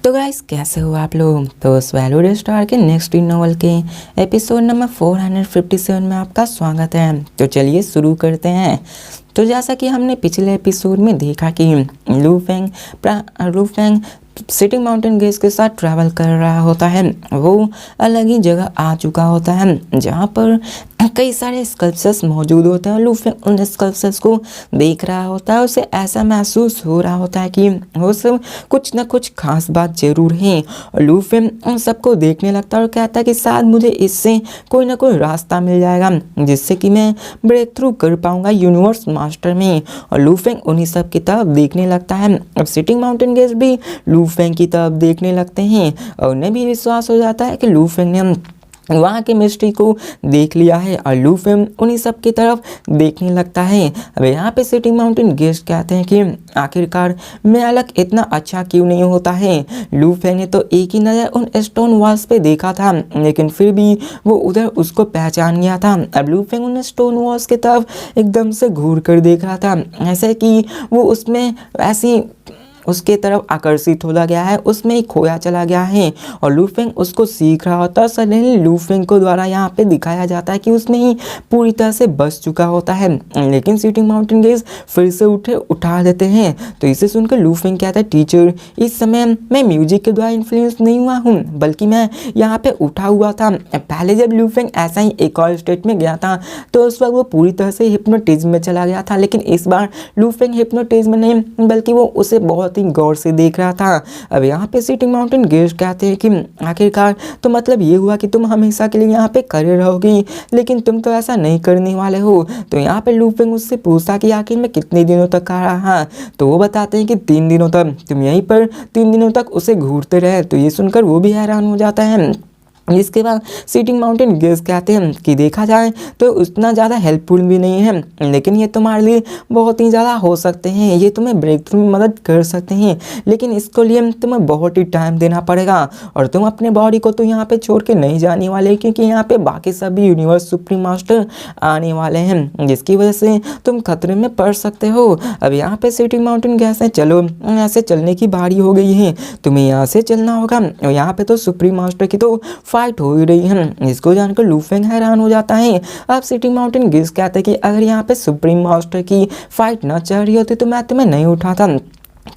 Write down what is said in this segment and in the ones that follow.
तो गाइस कैसे हो आप लोग। तो स्वैलोड स्टार के नेक्स्ट नॉवल के एपिसोड नंबर 457 में आपका स्वागत है। तो चलिए शुरू करते हैं। तो जैसा कि हमने पिछले एपिसोड में देखा कि Lu Feng sitting mountain gauge के साथ ट्रैवल कर रहा होता है। वो अलग ही जगह आ चुका होता है जहाँ पर कई सारे स्कल्पचर्स मौजूद होते हैं और लू फेंग उन स्कल्पचर्स को देख रहा होता है। उसे ऐसा महसूस हो रहा होता है कि वो सब कुछ ना कुछ खास बात जरूर है। और लू फेंग उन सबको देखने लगता है और कहता है कि शायद मुझे इससे कोई ना कोई रास्ता मिल जाएगा जिससे कि मैं ब्रेक थ्रू कर पाऊंगा यूनिवर्स मास्टर में। और लू फेंग उन्हीं सब की तरफ देखने लगता है। अब सिटिंग माउंटेन गेज भी लू फेंग की तरफ देखने लगते हैं और उन्हें भी विश्वास हो जाता है कि लू फेंग ने वहाँ के मिस्ट्री को देख लिया है। और लू फेंग उन्हीं सब की तरफ देखने लगता है। अब यहाँ पे सिटिंग माउंटेन गेस्ट कहते हैं कि आखिरकार मैं अलग इतना अच्छा क्यों नहीं होता है। लू फेंग ने तो एक ही नज़र उन स्टोन वॉल्स पे देखा था लेकिन फिर भी वो उधर उसको पहचान गया था। अब लू फेंग उन स्टोन वॉल्स की तरफ एकदम से घूर कर देख रहा था ऐसे कि वो उसमें ऐसी उसके तरफ आकर्षित हो गया है, उसमें ही खोया चला गया है। और लू फेंग उसको सीख रहा होता है। सडनली लू फेंग को द्वारा यहाँ पे दिखाया जाता है कि उसमें ही पूरी तरह से बस चुका होता है। लेकिन सिटिंग माउंटेन गेज फिर से उठा देते हैं। तो इसे सुनकर लू फेंग कहता है, टीचर इस समय मैं म्यूजिक के द्वारा इन्फ्लुएंस नहीं हुआ हूँ बल्कि मैं यहाँ पे उठा हुआ था। पहले जब लू फेंग ऐसा ही एक और स्टेट में गया था तो उस वक्त वो पूरी तरह से हिप्नोटिज्म में चला गया था। लेकिन इस बार लू फेंग हिप्नोटिज्म में नहीं बल्कि वो उसे बहुत गौर से देख रहा था। अब यहाँ पे सिटिंग माउंटेन गेस्ट कहते हैं कि आखिरकार तो मतलब ये हुआ कि तुम हमेशा के लिए यहाँ पे खड़े रहोगी लेकिन तुम तो ऐसा नहीं करने वाले हो। तो यहाँ पे लू फेंग उससे पूछता कि आखिर मैं कितने दिनों तक आ रहा। तो वो बताते हैं कि 3 दिनों तक तुम यहीं पर 3 दिनों तक उसे घूरते रहे। तो ये सुनकर वो भी हैरान हो जाता है। इसके बाद सिटिंग माउंटेन गेज कहते हैं कि देखा जाए तो उतना ज़्यादा हेल्पफुल भी नहीं है लेकिन ये तुम्हारे लिए बहुत ही ज़्यादा हो सकते हैं। ये तुम्हें ब्रेक थ्रू में मदद कर सकते हैं लेकिन इसको लिए तुम्हें बहुत ही टाइम देना पड़ेगा। और तुम अपने बॉडी को तो यहाँ पे छोड़ के नहीं जाने वाले क्योंकि यहाँ पे बाकी सभी यूनिवर्स सुप्रीम मास्टर आने वाले हैं जिसकी वजह से तुम खतरे में पड़ सकते हो। अब यहाँ पे सिटिंग माउंटेन गेज है, चलो ऐसे चलने की बारी हो गई है, तुम्हें यहाँ से चलना होगा। और यहाँ पे तो सुप्रीम मास्टर की तो फाइट हो ही रही है। इसको जानकर लू फेंग हैरान हो जाता है। अब सिटिंग माउंटेन गेज कहते हैं कि अगर यहाँ पे सुप्रीम मास्टर की फाइट ना चल रही होती तो मैं तुम्हें नहीं उठाता।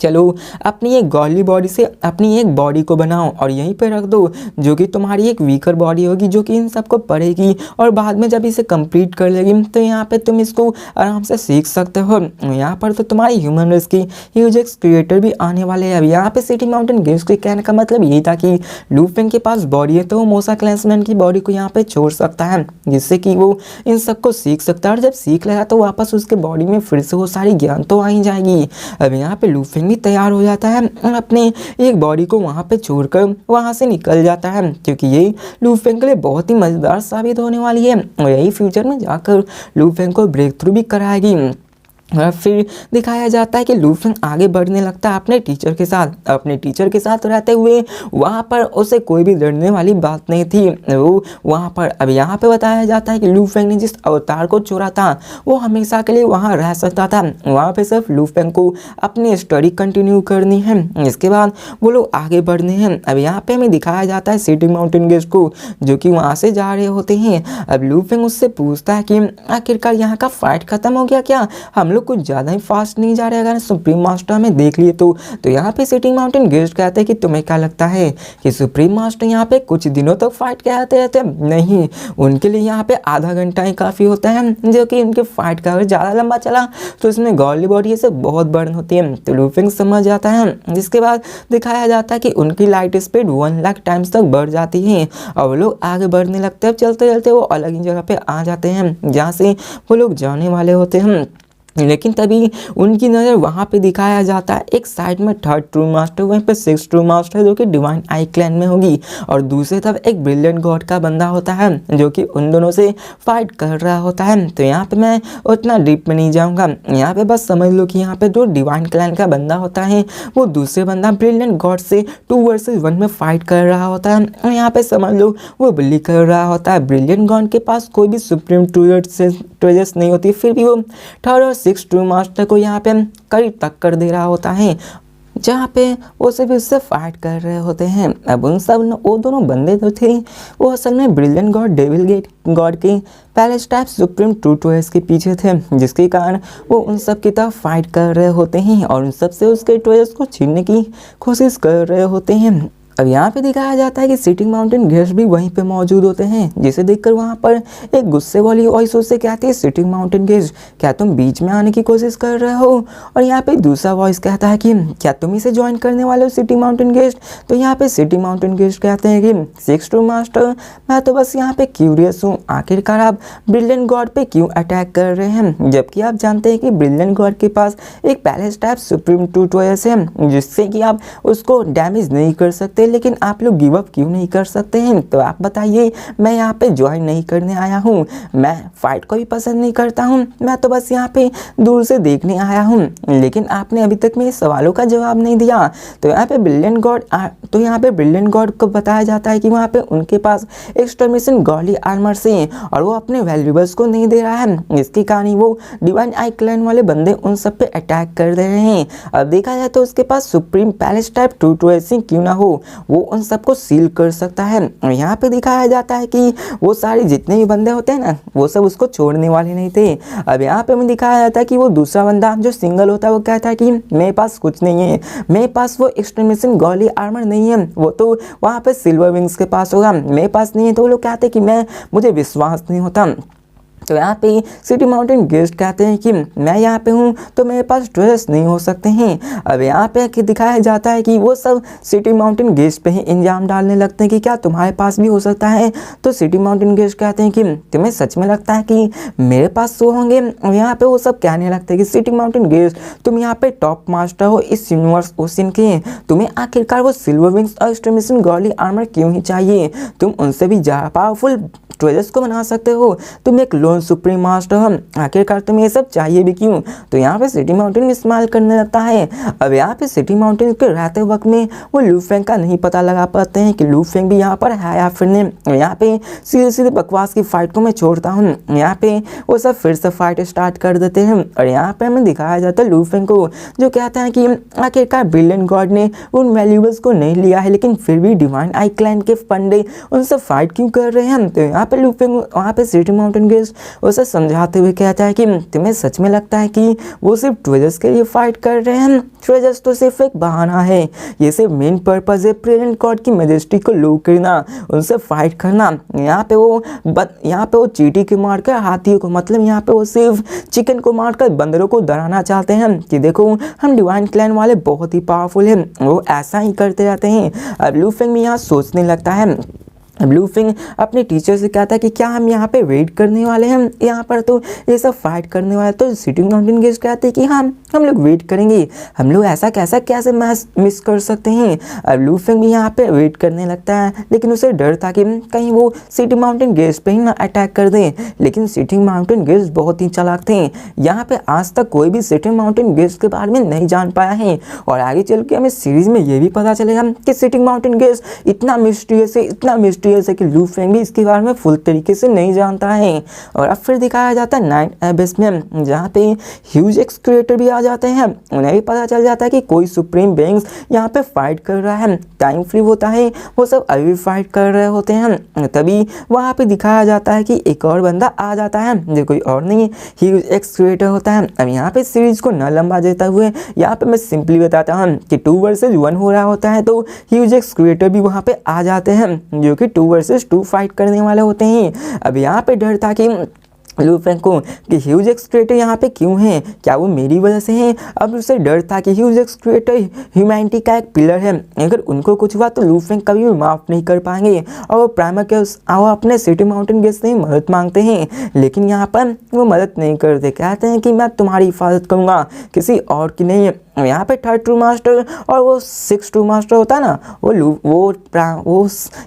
चलो अपनी एक गॉडली बॉडी से अपनी एक बॉडी को बनाओ और यहीं पे रख दो जो कि तुम्हारी एक वीकर बॉडी होगी जो कि इन सबको पढ़ेगी और बाद में जब इसे कंप्लीट कर लेगी तो यहाँ पे तुम इसको आराम से सीख सकते हो। यहाँ पर तो तुम्हारी ह्यूमन रेस की ह्यूज क्रिएटर भी आने वाले हैं। अब यहाँ पे सिटिंग माउंटेन गेज के कहने का मतलब यही था कि लू फेंग के पास बॉडी है तो वो मोसा क्लैंसमैन की बॉडी को यहाँ पे छोड़ सकता है जिससे कि वो इन सबको सीख सकता है और जब सीख लेगा तो वापस उसके बॉडी में फिर से वो सारी ज्ञान तो आ ही जाएगी। अब यहाँ पे लू फेंग भी तैयार हो जाता है और अपने एक बॉडी को वहाँ पे छोड़कर वहाँ से निकल जाता है क्योंकि ये लू फेंग के लिए बहुत ही मजेदार साबित होने वाली है और यही फ्यूचर में जाकर लू फेंग को ब्रेक थ्रू भी कराएगी। और फिर दिखाया जाता है कि लू फेंग आगे बढ़ने लगता है अपने टीचर के साथ रहते हुए। वहाँ पर उसे कोई भी डरने वाली बात नहीं थी वो वहाँ पर। अब यहाँ पे बताया जाता है कि लू फेंग ने जिस अवतार को चुरा था वो हमेशा के लिए वहाँ रह सकता था। वहाँ पे सिर्फ लू फेंग को अपनी स्टडी कंटिन्यू करनी है, इसके बाद वो लोग आगे बढ़ने हैं। अब यहाँ पे हमें दिखाया जाता है सिटिंग माउंटेन गेज को जो कि वहाँ से जा रहे होते हैं। अब लू फेंग उससे पूछता है कि आखिरकार यहाँ का फाइट खत्म हो गया क्या, हम लोग कुछ ज़्यादा ही फास्ट नहीं जा रहे अगर सुप्रीम मास्टर हमें देख लिए तो। यहाँ पे सिटिंग माउंटेन गेस्ट कहते हैं कि तुम्हें क्या लगता है कि सुप्रीम मास्टर यहाँ पे कुछ दिनों तक फाइट कहते रहते हैं? नहीं, उनके लिए यहाँ पे आधा घंटा ही काफ़ी होता है जो कि उनके फाइट का अगर ज़्यादा लंबा चला तो इसमें गॉडली बॉडी से बहुत बर्न होती है। तो लू फेंग समझ जाता है। जिसके बाद दिखाया जाता है कि उनकी लाइट स्पीड 1 लाख टाइम्स तक बढ़ जाती है और वो लोग आगे बढ़ने लगते हैं। चलते चलते वो अलग ही जगह पे आ जाते हैं जहाँ से वो लोग जाने वाले होते हैं। लेकिन तभी उनकी नज़र वहाँ पे दिखाया जाता है एक साइड में 3rd ट्रू मास्टर, वहीं पे 6th ट्रू मास्टर जो कि डिवाइन आई क्लैन में होगी और दूसरी तरफ एक ब्रिलियंट गॉड का बंदा होता है जो कि उन दोनों से फाइट कर रहा होता है। तो यहाँ पे मैं उतना डीप में नहीं जाऊँगा, यहाँ पे बस समझ लो कि यहाँ पे जो डिवाइन क्लैन का बंदा होता है वो दूसरे बंदा ब्रिलियंट गॉड से 2 वर्सेस 1 में फाइट कर रहा होता है और यहाँ पे समझ लो वो बिली कर रहा होता है। ब्रिलियंट गॉड के पास कोई भी सुप्रीम ट्रेजर्स नहीं होती, फिर भी वो 3rd और 6th ट्रू मास्टर को यहाँ पे करीब टक्कर दे रहा होता है। जहाँ पे वो सभी उससे फाइट कर रहे होते हैं। अब उन सब वो दोनों बंदे जो थे वो असल में brilliant god devil gate god के palace type supreme true toys के पीछे थे, जिसके कारण वो उन सब की तरफ फाइट कर रहे होते हैं और उन सब से उसके टॉयज को छीनने की कोशिश कर रहे होते हैं। अब यहाँ पे दिखाया जाता है कि सिटिंग माउंटेन गेस्ट भी वहीं पे मौजूद होते हैं, जिसे देखकर वहाँ पर एक गुस्से वाली वॉइस उससे कहती है, सिटिंग माउंटेन गेस्ट क्या तुम बीच में आने की कोशिश कर रहे हो? और यहाँ पे दूसरा वॉइस कहता है कि क्या तुम इसे ज्वाइन करने वाले हो सिटिंग माउंटेन गेस्ट? तो यहाँ पे सिटिंग माउंटेन गेस्ट कहते हैं कि सिक्स टू मास्टर, मैं तो बस यहाँ पे क्यूरियस हूँ, आखिरकार आप ब्रिलियंट गॉड पे क्यों अटैक कर रहे हैं, जबकि आप जानते हैं कि ब्रिलियंट गॉड के पास एक palace type supreme true toys है जिससे कि आप उसको डैमेज नहीं कर सकते, लेकिन आप लोग गिव अप क्यों नहीं कर सकते हैं? तो आप बताइए, मैं यहाँ पे ज्वाइन नहीं करने आया हूँ, मैं फाइट को भी पसंद नहीं करता हूँ, मैं तो बस यहाँ पे दूर से देखने आया हूँ, लेकिन आपने अभी तक मेरे सवालों का जवाब नहीं दिया। तो यहाँ पे ब्रिलियंट गॉड को बताया जाता है कि वहाँ पे उनके पास एक्सटर्मिनेशन गॉडली आर्मर से और वो अपने वैल्यूबल्स को नहीं दे रहा है, इसके कारण ही वो डिवाइन आई क्लैन वाले बंदे उन सब पे अटैक कर दे रहे हैं। अब देखा जाए तो उसके पास supreme palace type true toys क्यों ना हो, वो उन सबको सील कर सकता है। और यहाँ पे दिखाया जाता है कि वो सारे जितने भी बंदे होते हैं ना, वो सब उसको छोड़ने वाले नहीं थे। अब यहाँ पे हमें दिखाया जाता है कि वो दूसरा बंदा जो सिंगल होता है वो कहता है कि मेरे पास कुछ नहीं है, मेरे पास वो एक्सटर्मिनेशन गॉडली आर्मर नहीं है, वो तो वहाँ पे सिल्वर विंग्स के पास होगा, मेरे पास नहीं है। तो वो लोग कहते हैं कि मुझे विश्वास नहीं होता। तो यहाँ पे सिटी माउंटेन गेस्ट कहते हैं कि मैं यहाँ पे हूँ तो मेरे पास ट्रेजर्स नहीं हो सकते हैं। अब यहाँ पे दिखाया जाता है कि वो सब सिटी माउंटेन गेस्ट पे ही इंजाम डालने लगते हैं कि क्या तुम्हारे पास भी हो सकता है? तो सिटी माउंटेन गेस्ट कहते हैं कि तुम्हें सच में लगता है कि मेरे पास सो होंगे? और यहाँ पे वो सब कहने लगते हैं कि सिटी माउंटेन गेस्ट तुम यहाँ पे टॉप मास्टर हो इस यूनिवर्स ओशन के, तुम्हें आखिरकार वो सिल्वर विंग्स और एक्सटर्मिनेशन गॉडली आर्मर क्यों ही चाहिए? तुम उनसे भी ज़्यादा पावरफुल ट्रेजर्स को बना सकते हो, तुम एक लोन सुप्रीम मास्टर हो, आखिरकार तुम्हें ये सब चाहिए भी क्यों? तो यहाँ पे सिटी माउंटेन इस्तेमाल करने लगता है। अब यहाँ पे सिटी माउंटेन के रहते वक्त में वो लू फेंग का नहीं पता लगा पाते हैं कि लू फेंग भी यहाँ पर है या फिर नहीं। यहाँ पे सीधे सीधे बकवास की फाइट को मैं छोड़ता हूँ, यहाँ पे वो सब फिर से फाइट स्टार्ट कर देते हैं। और यहाँ पे हमें दिखाया जाता है लू फेंग को, जो कहता है कि आखिरकार ब्रिलियंट गॉड ने उन वैल्यूबल्स को नहीं लिया है, लेकिन फिर भी डिवाइन आई क्लैन के फंडे उनसे फाइट क्यों कर रहे हैं? तो यहाँ पे लू फेंग वहाँ पे सिटी माउंटेन गेस्ट उसे समझाते हुए कहता है कि तुम्हें सच में लगता है कि वो सिर्फ ट्रेजर्स के लिए फाइट कर रहे हैं? ट्रेजर्स तो सिर्फ एक बहाना है, ये सिर्फ मेन पर्पस है ब्रिलियंट गॉड की मैजेस्टी को लो करना, उनसे फाइट करना। यहाँ पे वो चींटी के मार कर हाथियों को, मतलब यहाँ पे वो सिर्फ चिकन को मारकर बंदरों को डराना चाहते हैं कि देखो हम डिवाइन क्लैन वाले बहुत ही पावरफुल हैं, वो ऐसा ही करते रहते हैं। अब लू फेंग भी यहाँ सोचने लगता है। ब्लू फिंग अपने टीचर से कहता है कि क्या हम यहाँ पे वेट करने वाले हैं, यहाँ पर तो ये सब फाइट करने वाले। तो सिटिंग माउंटेन गेस्ट कहते हैं कि हाँ हम लोग वेट करेंगे, हम लोग ऐसा कैसे मैच मिस कर सकते हैं। अब ब्लू फिंग भी यहाँ पे वेट करने लगता है, लेकिन उसे डर था कि कहीं वो सिटी माउंटेन गेस्ट पे ही ना अटैक कर दे। लेकिन सिटिंग माउंटेन गेस्ट बहुत ही चालाक थे, यहाँ पे आज तक कोई भी सिटिंग माउंटेन गेस्ट के बारे में नहीं जान पाया है। और आगे चल के हमें सीरीज में ये भी पता चलेगा कि सिटिंग माउंटेन गेस्ट इतना मिस्टीरियस है कि लू फेंग भी इसके बारे में फुल तरीके से नहीं जानता है। और अब फिर दिखाया जाता है नाइट एबिस में, जहाँ पे ह्यूज एक्सक्रिएटर भी आ जाते हैं। उन्हें भी पता चल जाता है कि कोई सुप्रीम बीइंग्स यहाँ पे फाइट कर रहा है। टाइम फ्री होता है, वो सब अभी भी फाइट कर रहे होते हैं। तभी वहाँ पे दिखाया जाता है कि एक और बंदा आ जाता है जो कोई और नहीं ह्यूज एक्सक्रिएटर होता है। अब यहाँ पे सीरीज को न लंबा देता हुए यहाँ पे मैं सिंपली बताता हूँ कि 2 वर्सेस 1 हो रहा होता है, तो ह्यूज एक्सक्रिएटर भी वहाँ पे आ जाते हैं जो कि 2 वर्सेस 2 फाइट करने वाले होते हैं। अब यहाँ पे डर था कि लू फेंग को कि ह्यूज एक्सक्रिएटर यहाँ पे क्यों है, क्या वो मेरी वजह से हैं? अब उसे डर था कि ह्यूज एक्सक्रिएटर ह्यूमैनिटी का एक पिलर है, अगर उनको कुछ हुआ तो लू फेंग कभी भी माफ़ नहीं कर पाएंगे। और वो प्राइमर के वो अपने सिटी माउंटेन गेस्ट से मदद मांगते हैं, लेकिन यहाँ पर वो मदद नहीं करते, कहते हैं कि मैं तुम्हारी हिफाजत करूँगा, किसी और की नहीं। यहाँ पे 3rd ट्रू मास्टर और वो 6th ट्रू मास्टर होता है ना, वो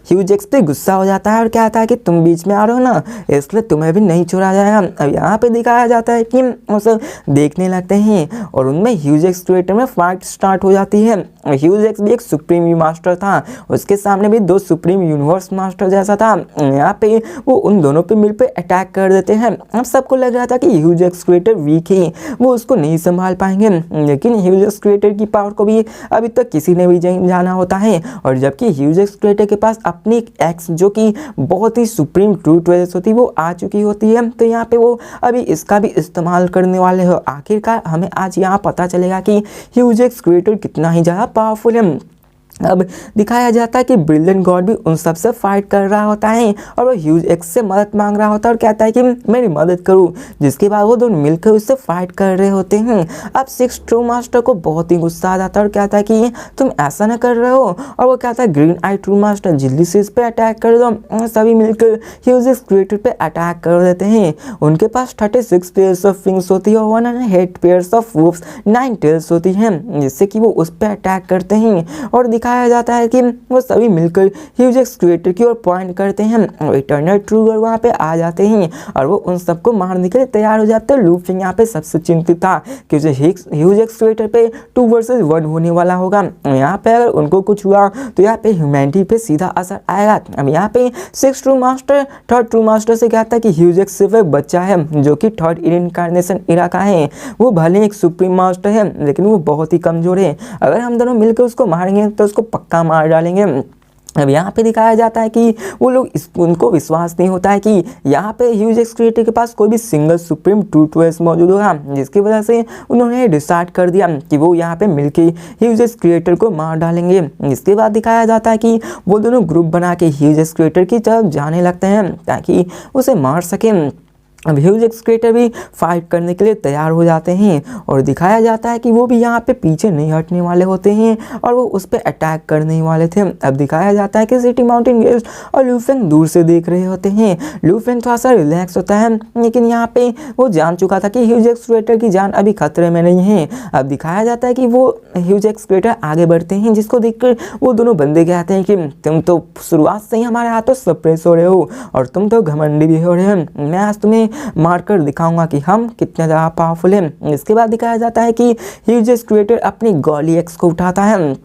ह्यूज एक्स पे गुस्सा हो जाता है और कहता है कि तुम बीच में आ रहे हो ना, इसलिए तुम्हें भी नहीं छोड़ा जाएगा। अब यहाँ पे दिखाया जाता है कि उसे देखने लगते हैं और उनमें ह्यूज एक्स क्रिएटर में फाइट स्टार्ट हो जाती है। ह्यूज एक्स भी एक सुप्रीम मास्टर था, उसके सामने भी दो सुप्रीम यूनिवर्स मास्टर जैसा था। यहाँ पे वो उन दोनों पे मिल पे अटैक कर देते हैं। अब सबको लग रहा था कि ह्यूज एक्स क्रिएटर वीक है, वो उसको नहीं संभाल पाएंगे, लेकिन ह्यूज एक्स क्रिएटर की पावर को भी अभी तक किसी ने भी जाना होता है। और जबकि ह्यूज एक्स क्रिएटर के पास अपनी एक्स जो कि बहुत ही सुप्रीम ट्रू ट्वेल्स होती है वो आ चुकी होती है, तो यहाँ पे वो अभी इसका भी इस्तेमाल करने वाले हो। आखिरकार हमें आज यहाँ पता चलेगा कि ह्यूज एक्स क्रिएटर कितना ही ज़्यादा पावरफुल है। अब दिखाया जाता है कि ब्रिलियंट गॉड भी उन सब से फाइट कर रहा होता है और वो ह्यूज एक्स से मदद मांग रहा होता है और कहता है कि मेरी मदद करूं, जिसके बाद वो दोनों मिलकर उससे फाइट कर रहे होते हैं। अब सिक्स ट्रू मास्टर को बहुत ही गुस्सा आ जाता है और कहता है कि तुम ऐसा ना कर रहे हो, और वो कहता है ग्रीन आई ट्रू मास्टर जल्दी से इस पर अटैक कर दो। सभी मिलकर ह्यूज एक्स क्रिएटर पे अटैक कर देते हैं। उनके पास 36 पेयर्स ऑफ विंग्स होती है और 108 पेयर्स ऑफ वुफ्स 9 टेल्स होती हैं, जिससे कि वो उस पर अटैक करते हैं। और दिखाया जाता है कि वो सभी मिलकर ह्यूज एक्स क्रिएटर की ओर पॉइंट करते हैं और इटर्नल ट्रूगर वहाँ पे आ जाते हैं और वो उन सबको मारने के लिए तैयार हो जाते हैं। लूफिंग यहाँ पे सबसे चिंतित था कि उसे ह्यूज एक्स क्रिएटर पे 2 वर्सेस 1 होने वाला होगा। यहाँ पे अगर उनको कुछ हुआ तो यहाँ पे ह्यूमैनिटी पे सीधा असर आएगा। अब यहाँ पे six true master third true master से कहता है कि ह्यूज एक्स सिर्फ एक बच्चा है जो कि थर्ड इनकार्नेशन इरा का है। वो भले एक सुप्रीम मास्टर है लेकिन वो बहुत ही कमजोर है, अगर हम दोनों मिलकर उसको मारेंगे तो उसको पक्का मार डालेंगे। अब यहाँ पे दिखाया जाता है कि वो लोग उनको विश्वास नहीं होता है कि यहाँ पे ह्यूज एक्स क्रिएटर के पास कोई भी सिंगल सुप्रीम ट्रू ट्वेल्स मौजूद होगा, जिसकी वजह से उन्होंने डिसाइड कर दिया कि वो यहाँ पे मिलके ह्यूज एक्स क्रिएटर को मार डालेंगे। इसके बाद दिखाया जाता है कि वो दोनों ग्रुप बना के ह्यूज एक्स क्रिएटर की तरफ जाने लगते हैं ताकि उसे मार सकें। अब ह्यूज एक्स क्रिएटर भी फाइट करने के लिए तैयार हो जाते हैं और दिखाया जाता है कि वो भी यहाँ पे पीछे नहीं हटने वाले होते हैं और वो उस पर अटैक करने वाले थे। अब दिखाया जाता है कि सिटी माउंटेन गेस्ट और लूफेंग दूर से देख रहे होते हैं। लूफेंग थोड़ा सा रिलैक्स होता है, लेकिन यहाँ पे वो जान चुका था कि ह्यूज एक्स क्रिएटर की जान अभी खतरे में नहीं है। अब दिखाया जाता है कि वो ह्यूज एक्स क्रिएटर आगे बढ़ते हैं, जिसको देखकर वो दोनों बंदे कहते हैं कि तुम तो शुरुआत से ही हमारे हाथों सप्रेस हो रहे हो और तुम तो घमंडी भी हो रहे हो। मैं आज तुम्हें मारकर दिखाऊंगा कि हम कितने ज़्यादा पावरफुल हैं। इसके बाद दिखाया जाता है कि ह्यूज एक्स क्रिएटर अपनी गॉली एक्स को उठाता है।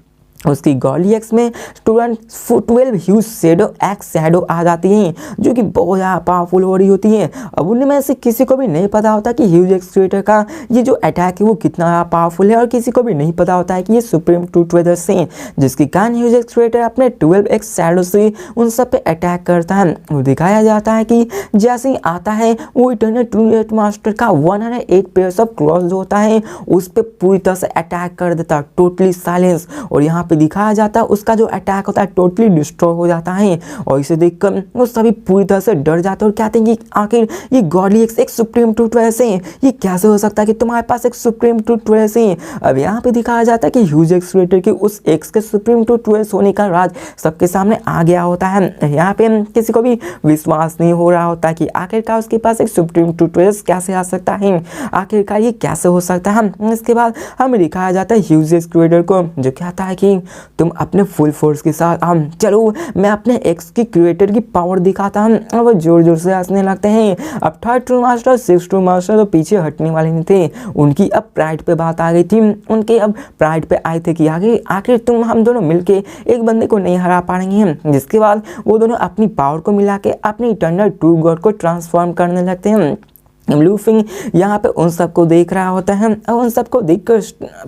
उसकी गॉली एक्स में स्टूडेंट 12 ह्यूज शैडो एक्स शैडो आ जाती हैं जो कि बहुत ज़्यादा पावरफुल हो रही होती हैं। अब उनमें से किसी को भी नहीं पता होता कि ह्यूज एक्स क्रिएटर का ये जो अटैक है वो कितना ज़्यादा पावरफुल है और किसी को भी नहीं पता होता है कि ये सुप्रीम ट्रू ट्वेल्स हैं, जिसके कारण ह्यूज एक्स क्रिएटर अपने 12 एक्स शैडो से उन सब पे अटैक करता है। वो दिखाया जाता है कि जैसे ही आता है वो इटर्नल ट्रू मास्टर का 108 पेयर्स ऑफ क्लॉज जो होता है उस पर पूरी तरह से अटैक कर देता है, टोटली साइलेंस। और यहाँ दिखाया जाता है उसका जो अटैक होता है टोटली डिस्ट्रॉय हो जाता है और इसे देखकर वो सभी पूरी तरह से डर जाते हैं और कहते हैं कि आखिर ये गॉडली एक्स एक सुप्रीम ट्रू ट्वेल्स है, ये कैसे हो सकता है कि तुम्हारे पास एक सुप्रीम ट्रू ट्वेल्स है। अब यहाँ पे दिखाया जाता है कि ह्यूज एक्स क्रिएटर के उस एक्स के सुप्रीम ट्रू ट्वेल्स होने का राज सबके सामने आ गया होता है। यहाँ पे किसी को भी विश्वास नहीं हो रहा होता कि आखिरकार उसके पास एक सुप्रीम ट्रू ट्वेल्स कैसे आ सकता है, आखिरकार ये कैसे हो सकता है। इसके बाद हमें दिखाया जाता है ह्यूज एक्स क्रिएटर को जो कहता है कि तुम अपने फुल फोर्स के साथ चलो मैं अपने एक्स की क्रिएटर की पावर दिखाता हूँ। और वो जोर जोर से हंसने लगते हैं। अब third true master six true master तो पीछे हटने वाले नहीं थे, उनकी अब प्राइड पे बात आ गई थी। उनके अब प्राइड पे आए थे कि आखिर तुम हम दोनों मिलके एक बंदे को नहीं हरा पाएंगे। जिसके बाद वो दोनों अपनी पावर को मिला के अपनी इटर्नल ट्रू गॉड को ट्रांसफॉर्म करने लगते हैं। लूफिंग यहाँ पे उन सबको देख रहा होता है और उन सबको देखकर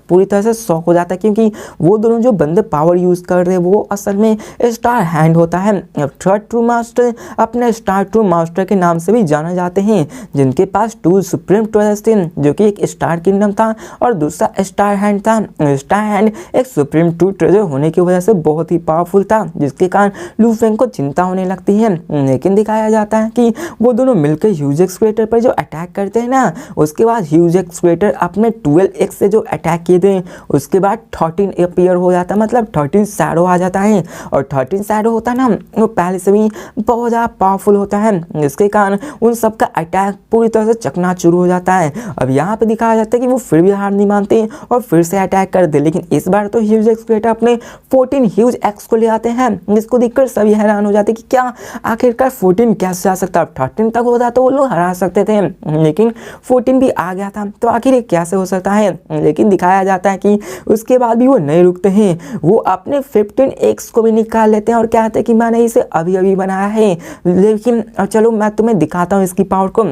पूरी तरह से शॉक हो जाता है, क्योंकि वो दोनों जो बंदे पावर यूज़ कर रहे हैं वो असल में स्टार हैंड होता है। थर्ड ट्रू मास्टर अपने स्टार ट्रू मास्टर के नाम से भी जाने जाते हैं, जिनके पास 2 सुप्रीम ट्वेल्स थे, जो कि एक स्टार किंगडम था और दूसरा स्टार हैंड था। स्टार हैंड एक सुप्रीम ट्रू ट्रेजर होने की वजह से बहुत ही पावरफुल था, जिसके कारण लूफिंग को चिंता होने लगती है। लेकिन दिखाया जाता है कि वो दोनों मिलकर ह्यूज एक्स क्रिएटर पर जो अटैक करते हैं ना, उसके बाद ह्यूज एक्स क्रिएटर अपने 12x से जो अटैक किए थे उसके बाद 13 अपीयर हो जाता है, मतलब 13 शैडो आ जाता है। और 13 शैडो होता है ना, वो पहले से भी बहुत ज़्यादा पावरफुल होता है, जिसके कारण उन सब का अटैक पूरी तरह से चकनाचूर हो जाता है। अब यहाँ पे दिखाया जाता है कि वो फिर भी हार नहीं मानते और फिर से अटैक करते, लेकिन इस बार तो ह्यूज एक्स क्रिएटर अपने 14 ह्यूज एक्स को ले आते हैं, जिसको देखकर सभी हैरान हो जाते कि क्या आखिरकार 14 कैसे आ सकता है। 13 तक होता तो वो लोग हरा सकते थे, लेकिन 14 भी आ गया था, तो आखिर ये कैसे हो सकता है। लेकिन दिखाया जाता है कि उसके बाद भी वो नहीं रुकते हैं, वो अपने 15x को भी निकाल लेते हैं और कहते हैं कि मैंने इसे अभी अभी बनाया है, लेकिन चलो मैं तुम्हें दिखाता हूँ इसकी पावर को।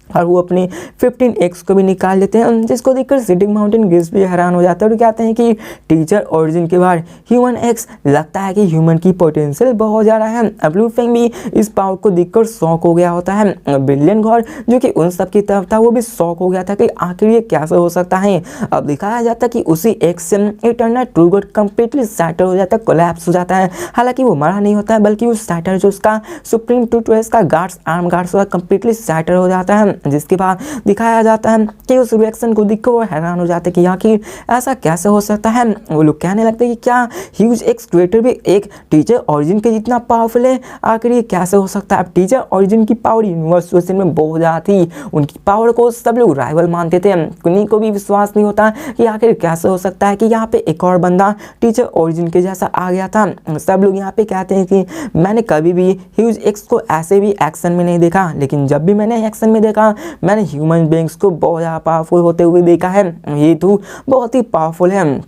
और वो अपने 15x को भी निकाल लेते हैं, जिसको देखकर सिटिंग माउंटेन गेस भी हैरान हो जाता है और कहते हैं कि टीचर ओरिजिन के बाद ह्यूमन एक्स, लगता है कि ह्यूमन की पोटेंशियल बहुत ज़्यादा है। अब लू फेंग भी इस पावर को देखकर शॉक हो गया होता है। ब्रिलियंट गॉड जो कि उन सब की तरफ था, वो भी शॉक हो गया था कि आखिर ये कैसे हो सकता है। अब दिखाया जाता है कि उसी एक्स से इटर्नल ट्रू गॉड कंप्लीटली सैटर हो जाता है, कोलैप्स हो जाता है। हालांकि वो मरा नहीं होता है, बल्कि वो सैटर जो उसका सुप्रीम ट्रू ट्वेल्स का गार्ड्स आर्म गार्ड्स कंप्लीटली सैटर हो जाता है, जिसके बाद दिखाया जाता है कि उस रिएक्शन को देखकर वो हैरान हो जाते हैं कि आखिर ऐसा कैसे हो सकता है। वो लोग कहने लगते हैं कि क्या ह्यूज एक्स क्रिएटर भी एक टीचर ओरिजिन के जितना पावरफुल है, आखिर ये कैसे हो सकता है। अब टीचर ओरिजिन की पावर यूनिवर्स में बहुत ज़्यादा थी, उनकी पावर को सब लोग राइवल मानते थे, उन्हीं को भी विश्वास नहीं होता कि आखिर कैसे हो सकता है कि यहाँ पे एक और बंदा टीचर ओरिजिन के जैसा आ गया था। सब लोग यहाँ पे कहते हैं कि मैंने कभी भी ह्यूज एक्स को ऐसे भी एक्शन में नहीं देखा, लेकिन जब भी मैंने एक्शन में देखा मैंने ह्यूमन बीइंग्स को बहुत ज़्यादा पावरफुल होते हुए देखा है, ये तो बहुत ही पावरफुल है।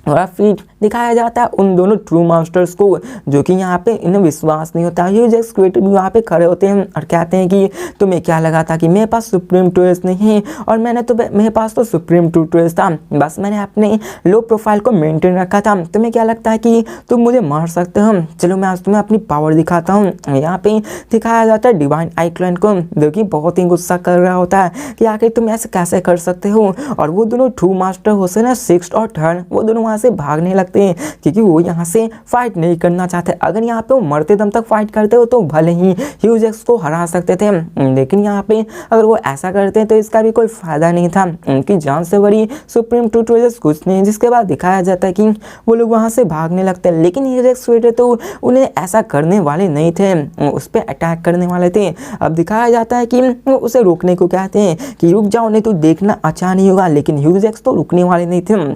और फिर दिखाया जाता है उन दोनों ट्रू मास्टर्स को, जो कि यहाँ पे इन्हें विश्वास नहीं होता। ह्यूज एक्स क्रिएटर भी वहाँ पे खड़े होते हैं और कहते हैं कि तुम्हें क्या लगा था कि मेरे पास सुप्रीम ट्रूएस नहीं है, और मेरे पास तो सुप्रीम ट्रू ट्रूएस था, बस मैंने अपने लो प्रोफाइल को मेंटेन रखा था। तुम्हें क्या लगता है कि तुम मुझे मार सकते हो? चलो मैं आज तुम्हें अपनी पावर दिखाता हूँ। यहाँ पे दिखाया जाता है डिवाइन आइक्लाइन को, जो कि बहुत ही गुस्सा कर रहा होता है कि आखिर तुम ऐसे कैसे कर सकते हो। और वो दोनों ट्रू मास्टर होते ना, 6th और 3rd, वो दोनों वहाँ से भागने लगते हैं क्योंकि वो यहाँ से फाइट नहीं करना चाहते। अगर यहाँ पे वो मरते दम तक फाइट करते हो तो भले ही ह्यूज एक्स को हरा सकते थे, लेकिन यहाँ पे अगर वो ऐसा करते हैं तो इसका भी कोई फायदा नहीं था। उनकी जान से बड़ी सुप्रीम ट्रू ट्रूएस कुछ नहीं। जिसके बाद दिखाया जाता है कि वो लोग वहाँ से भागने लगते हैं, लेकिन ह्यूज एक्स क्रिएटर तो उन्हें ऐसा करने वाले नहीं थे, उस पर अटैक करने वाले थे। अब दिखाया जाता है कि उसे रोकने को कहते हैं कि रुक जाओ नहीं तो देखना अच्छा नहीं होगा, लेकिन ह्यूज एक्स तो रुकने वाले नहीं थे,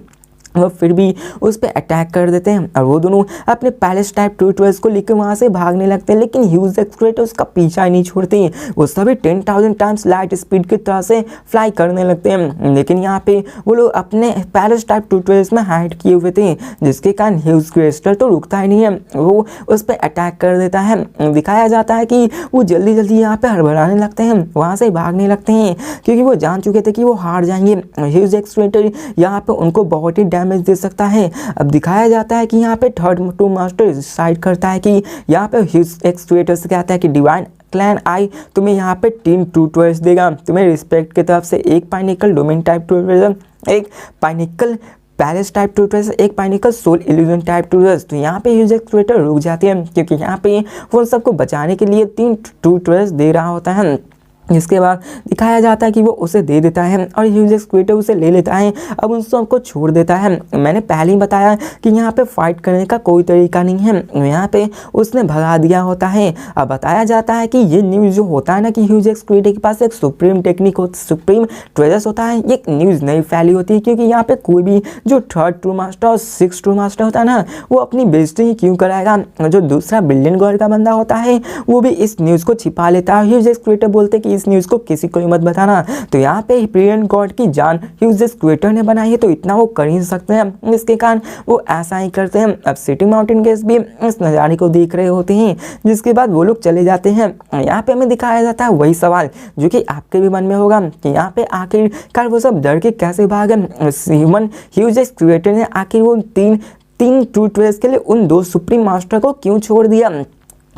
वो फिर भी उस पर अटैक कर देते हैं और वो दोनों अपने पैलेस टाइप ट्रू ट्रूएस को लेकर वहाँ से भागने लगते हैं। लेकिन ह्यूज एक्स क्रिएटर उसका पीछा ही नहीं छोड़ते, वो सभी 10,000 टाइम्स लाइट स्पीड की तरह से फ्लाई करने लगते हैं। लेकिन यहाँ पे वो लोग अपने पैलेस टाइप ट्रू ट्रूएस में हाइड किए हुए थे, जिसके कारण ह्यूज क्रिएटर तो रुकता ही नहीं है, वो उस पर अटैक कर देता है। दिखाया जाता है कि वो जल्दी जल्दी यहाँ पे हड़बड़ाने लगते हैं, वहाँ से भागने लगते हैं, क्योंकि वो जान चुके थे कि वो हार जाएंगे। ह्यूज एक्स क्रिएटर यहाँ पे उनको बहुत ही डैमेज दे सकता है। अब दिखाया जाता है कि यहाँ पे 3rd ट्रू मास्टर डिसाइड करता है कि यहाँ पे ह्यूज एक्स क्रिएटर से कहता है कि डिवाइन क्लैन आई तुम्हें यहाँ पे 3 ट्रू ट्रूएस देगा, तुम्हें रिस्पेक्ट की तरफ से एक पाइनिकल डोमेन टाइप ट्रू ट्रूएस, एक पाइनिकल पैलेस टाइप ट्रू ट्रूएस, एक पाइनिकल सोल इल्यूजन टाइप ट्रू ट्रूएस। तो यहाँ पे ह्यूज एक्स क्रिएटर रुक जाते हैं, क्योंकि यहाँ पे वो सबको बचाने के लिए 3 ट्रू ट्रूएस दे रहा होता है। जिसके बाद दिखाया जाता है कि वो उसे दे देता है और ह्यूज एक्स क्रिएटर उसे ले लेता है। अब उन सबको छोड़ देता है। मैंने पहले ही बताया कि यहाँ पे फाइट करने का कोई तरीका नहीं है, यहाँ पे उसने भगा दिया होता है। अब बताया जाता है कि ये न्यूज़ जो होता है ना कि ह्यूज एक्स क्रिएटर के पास एक सुप्रीम टेक्निक सुप्रीम ट्रेजर्स होता है, ये न्यूज़ नहीं फैली होती है, क्योंकि यहाँ पे कोई भी जो 3rd ट्रू मास्टर और 6th ट्रू मास्टर होता है ना, वो अपनी बेइज्जती ही क्यों कराएगा। जो दूसरा बिलियन गॉड का बंदा होता है वो भी इस न्यूज़ को छिपा लेता है। ह्यूज एक्स क्रिएटर बोलते कि इस न्यूज़ को किसी को मत बताना। तो यहाँ पे ब्रिलियंट गॉड की जान ह्यूज एक्स क्रिएटर ने बनाई है, तो इतना वो कर ही सकते हैं, इसके कारण वो ऐसा ही करते हैं। अब सिटी माउंटेन गेस भी इस नज़ारे को देख रहे होते हैं, जिसके बाद वो लोग चले जाते हैं। यहाँ पे हमें दिखाया जाता है वही सवाल जो कि आपके भी मन में होगा कि यहाँ पे आखिरकार वो सब डर के कैसे भागे। ह्यूमन ह्यूज एक्स क्रिएटर ने आखिर वो तीन ट्रू ट्रूएस के लिए उन 2 सुप्रीम मास्टर को क्यों छोड़ दिया।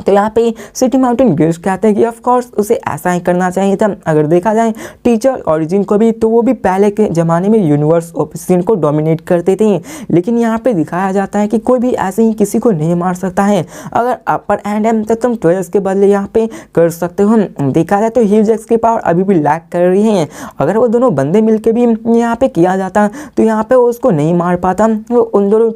तो यहाँ पे सिटी माउंटेन गेस्ट कहते हैं कि ऑफ कोर्स उसे ऐसा ही करना चाहिए था। अगर देखा जाए टीचर ओरिजिन को भी, तो वो भी पहले के ज़माने में यूनिवर्स ओपिनियन को डोमिनेट करते थे, लेकिन यहाँ पे दिखाया जाता है कि कोई भी ऐसे ही किसी को नहीं मार सकता है। अगर अपर हैंड है तो तुम ट्वेल्स के बदले यहाँ पे कर सकते हो। देखा जाए तो ह्यूजेक्स की पावर अभी भी लैक कर रही है। अगर वो दोनों बंदे मिलकर भी यहाँ पे किया जाता तो यहाँ पे वो उसको नहीं मार पाता, वो उन दोनों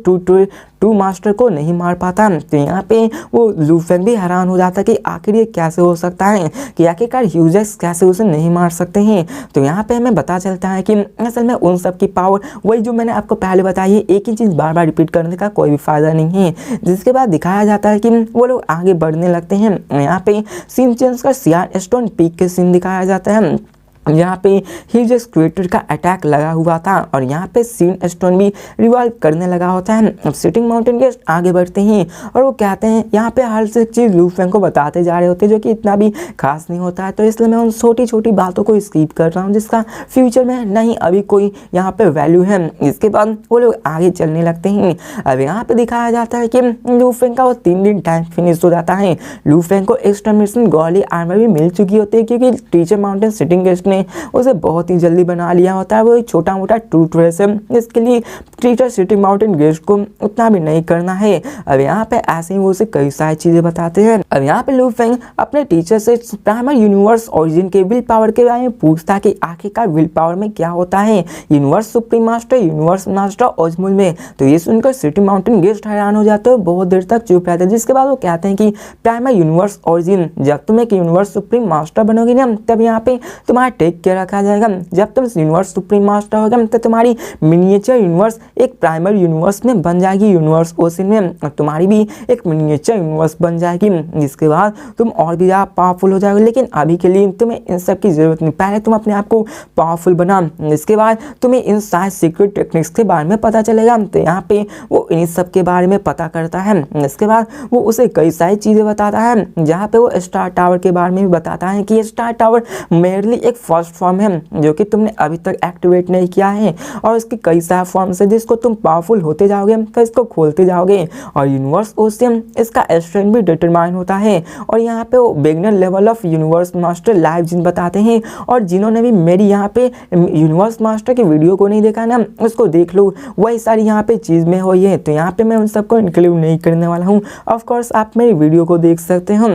टू मास्टर को नहीं मार पाता। तो यहाँ पे वो लू फेंग भी हैरान हो जाता कि आखिर ये कैसे हो सकता है, कि आखिरकार ह्यूजेक्स कैसे उसे नहीं मार सकते हैं। तो यहाँ पे हमें पता चलता है कि असल में उन सब की पावर वही जो मैंने आपको पहले बताई है, एक ही चीज़ बार बार रिपीट करने का कोई भी फायदा नहीं है। जिसके बाद दिखाया जाता है कि वो लोग आगे बढ़ने लगते हैं। यहाँ पे सीन चेंज का सियान स्टोन पीक के सीन दिखाया जाता है, यहाँ पे ह्यूजेक्स क्रिएटर का अटैक लगा हुआ था और यहाँ पे सीन स्टोन भी रिवॉल्व करने लगा होता है। अब सिटिंग माउंटेन गेस्ट आगे बढ़ते हैं और वो कहते हैं, यहाँ पे हर एक चीज़ लू फेंग को बताते जा रहे होते हैं जो कि इतना भी खास नहीं होता है। तो इसलिए मैं उन छोटी छोटी बातों को स्किप कर रहा हूँ जिसका फ्यूचर में नहीं अभी कोई यहाँ पे वैल्यू है। इसके बाद वो लोग आगे चलने लगते हैं। अब यहाँ पे दिखाया जाता है कि लू फेंग का वो 3 दिन टाइम फिनिश हो जाता है। लू फेंग को एक्स्ट्रा मिशन गॉली आर्मर भी मिल चुकी होती है, क्योंकि टीचर माउंटेन सिटिंग गेस्ट ने उसे बहुत ही जल्दी बना लिया होता है। वो एक छोटा मोटा ट्रूथ रेस है, इसके लिए टीचर सिटिंग माउंटेन गेस्ट को उतना भी नहीं करना है। अब यहाँ पे ऐसे ही वो उसे कई सारी चीजें बताते हैं। अब यहाँ पे लू फेंग अपने टीचर से प्राइमर यूनिवर्स ओरिजिन के विल पावर के बारे में पूछता कि आखिरकार विल पावर में क्या होता है, universe supreme master, universe master ओजमुल में। तो ये सुनकर सिटिंग माउंटेन गेस्ट हैरान हो जाते हैं, बहुत देर तक चुप रहते हैं। जिसके बाद वो कहते हैं कि प्राइमर यूनिवर्स ओरिजिन, जब तुम एक यूनिवर्स सुप्रीम मास्टर बनोगे ना, तब यहाँ पे तुम्हारा टेक केयर रखा जाएगा। जब तुम यूनिवर्स सुप्रीम मास्टर होगा तो तुम्हारी मिनिएचर यूनिवर्स एक प्राइमर यूनिवर्स में बन जाएगी, यूनिवर्स ओशन में तुम्हारी भी एक मिनिएचर यूनिवर्स बन जाएगी। जिसके बाद तुम और भी ज़्यादा पावरफुल हो जाओगे, लेकिन अभी के लिए तुम्हें इन सब की जरूरत नहीं। पहले तुम अपने आप को पावरफुल बना, इसके बाद तुम्हें इन सारे सीक्रेट टेक्निक्स के बारे में पता चलेगा। तो यहाँ पे वो इन सब के बारे में पता करता है। इसके बाद वो उसे कई सारी चीज़ें बताता है, जहाँ पे वो स्टार टावर के बारे में भी बताता है कि स्टार टावर मेयरली एक फर्स्ट फॉर्म है जो कि तुमने अभी तक एक्टिवेट नहीं किया है, और इसके कई सारे फॉर्म्स है जिसको तुम पावरफुल होते जाओगे तो इसको खोलते जाओगे। और यूनिवर्स ओशन इसका स्ट्रेंथ भी डिटरमाइन होता है। और यहाँ पे वो beginner level of universe master लाइव जिन बताते हैं, और जिन्होंने भी मेरी यहाँ पे यूनिवर्स मास्टर की वीडियो को नहीं देखा ना, उसको देख लो, वही सारी यहाँ पे चीज़ में हुई है। तो यहाँ पे मैं उन सबको इंक्लूड नहीं करने वाला हूँ। ऑफ कोर्स आप मेरी वीडियो को देख सकते हो।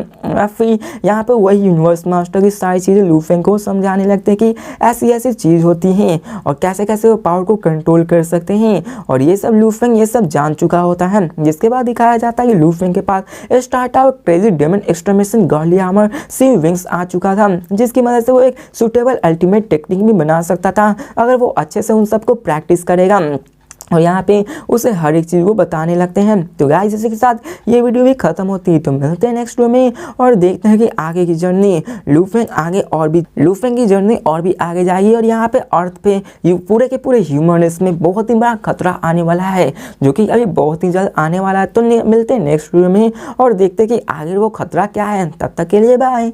फिर यहाँ पे वही यूनिवर्स मास्टर की सारी चीज़ें लू फेंग को समझाने लगते हैं कि ऐसी ऐसी चीज़ होती हैं और कैसे कैसे वो पावर को कंट्रोल कर सकते हैं। और ये सब लू फेंग ये सब जान चुका होता है। जिसके बाद दिखाया जाता है कि लू फेंग के पास स्टार्ट आउट क्रेजी डेमन एक्सट्रीमिशन गॉर्ली आर्मर सी विंग्स आ चुका था, जिसकी मदद से वो एक सुटेबल अल्टीमेट टेक्निक भी बना सकता था अगर वो अच्छे से उन सबको प्रैक्टिस करेगा। और यहाँ पे उसे हर एक चीज़ वो बताने लगते हैं। तो गाइस इसी के साथ ये वीडियो भी खत्म होती है। तो मिलते हैं नेक्स्ट वीडियो में और देखते हैं कि आगे की जर्नी लू फेंग लू फेंग की जर्नी और भी आगे जाएगी। और यहाँ पे अर्थ पे पूरे के पूरे ह्यूमननेस में बहुत ही बड़ा खतरा आने वाला है, जो कि अभी बहुत ही जल्द आने वाला है। तो मिलते हैं नेक्स्ट वीडियो में और देखते हैं कि आगे वो खतरा क्या है। तब तक के लिए बाय।